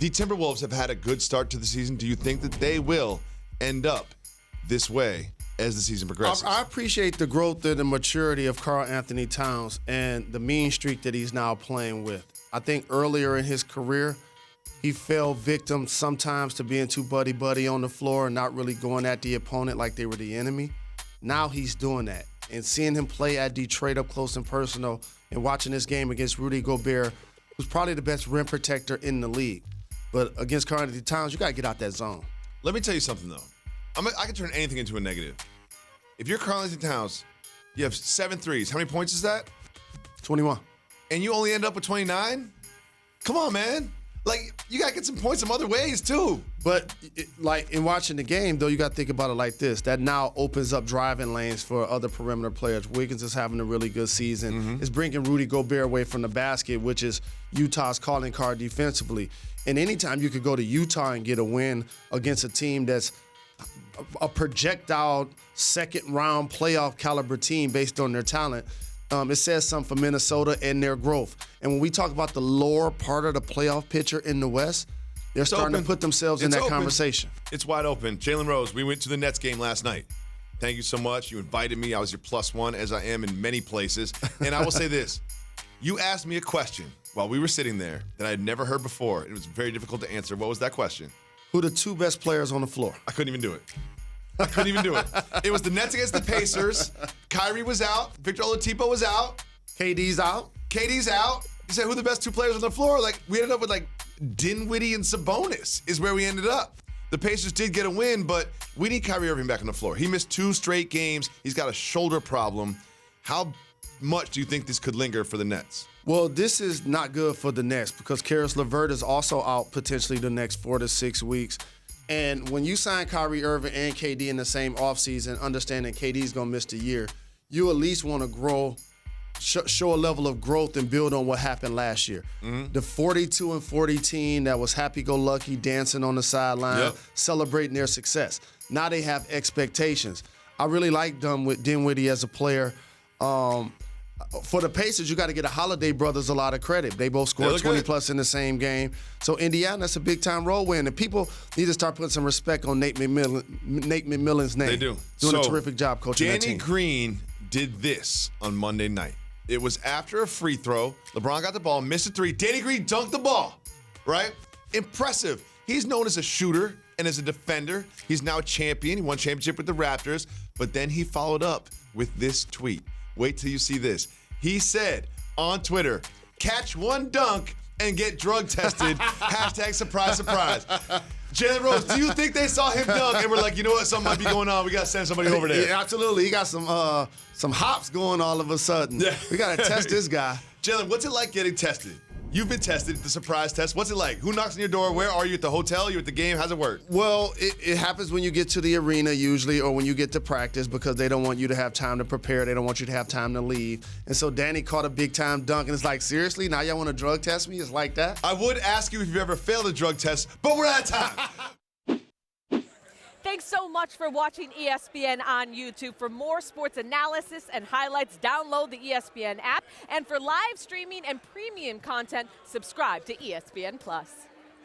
The Timberwolves have had a good start to the season. Do you think that they will end up this way as the season progresses? I appreciate the growth and the maturity of Karl-Anthony Towns and the mean streak that he's now playing with. I think earlier in his career, he fell victim sometimes to being too buddy-buddy on the floor and not really going at the opponent like they were the enemy. Now he's doing that. And seeing him play at Detroit up close and personal and watching this game against Rudy Gobert, who's probably the best rim protector in the league. But against Karl-Anthony Towns, you got to get out that zone. Let me tell you something, though. I can turn anything into a negative. If you're Karl-Anthony Towns, you have 7 threes. How many points is that? 21. And you only end up with 29? Come on, man. Like, you got to get some points some other ways, too. But, like, in watching the game, though, you got to think about it like this. That now opens up driving lanes for other perimeter players. Wiggins is having a really good season. Mm-hmm. It's bringing Rudy Gobert away from the basket, which is Utah's calling card defensively. And anytime you could go to Utah and get a win against a team that's a projectile second-round playoff caliber team based on their talent, it says something for Minnesota and their growth. And when we talk about the lower part of the playoff picture in the West, they're starting to put themselves in that conversation. It's wide open. Jalen Rose, we went to the Nets game last night. Thank you so much. You invited me. I was your +1, as I am in many places. And I will say this. You asked me a question while we were sitting there that I had never heard before. It was very difficult to answer. What was that question? Who are the 2 best players on the floor? I couldn't even do it. It was the Nets against the Pacers. Kyrie was out. Victor Oladipo was out. KD's out. You said who are the best 2 players on the floor? Like, we ended up with, like, Dinwiddie and Sabonis is where we ended up. The Pacers did get a win, but we need Kyrie Irving back on the floor. He missed 2 straight games. He's got a shoulder problem. How much do you think this could linger for the Nets? Well, this is not good for the Nets because Karis LeVert is also out potentially the next 4 to 6 weeks. And when you sign Kyrie Irving and KD in the same offseason, understanding KD's going to miss the year, you at least want to grow, show a level of growth and build on what happened last year. Mm-hmm. The 42-40 team that was happy-go-lucky, dancing on the sideline, celebrating their success. Now they have expectations. I really like Dinwiddie as a player. For the Pacers, you got to get the Holiday brothers a lot of credit. They both scored 20-plus in the same game. So Indiana, that's a big-time role win. And people need to start putting some respect on Nate McMillan's name. They do. Doing a terrific job coaching that team. Danny Green did this on Monday night. It was after a free throw. LeBron got the ball, missed a 3. Danny Green dunked the ball, right? Impressive. He's known as a shooter and as a defender. He's now a champion. He won a championship with the Raptors. But then he followed up with this tweet. Wait till you see this. He said on Twitter, catch one dunk and get drug tested. Hashtag surprise, surprise. Jalen Rose, do you think they saw him dunk and we're like, you know what, something might be going on. We got to send somebody over there. Yeah, absolutely. He got some hops going all of a sudden. Yeah. We got to test this guy. Jalen, what's it like getting tested? You've been tested, the surprise test. What's it like? Who knocks on your door? Where are you at the hotel? You at the game? How's it work? Well, it happens when you get to the arena usually or when you get to practice because they don't want you to have time to prepare. They don't want you to have time to leave. And so Danny caught a big-time dunk, and it's like, seriously? Now y'all want to drug test me? It's like that? I would ask you if you've ever failed a drug test, but we're out of time. Thanks so much for watching ESPN on YouTube. For more sports analysis and highlights, download the ESPN app. And for live streaming and premium content, subscribe to ESPN+.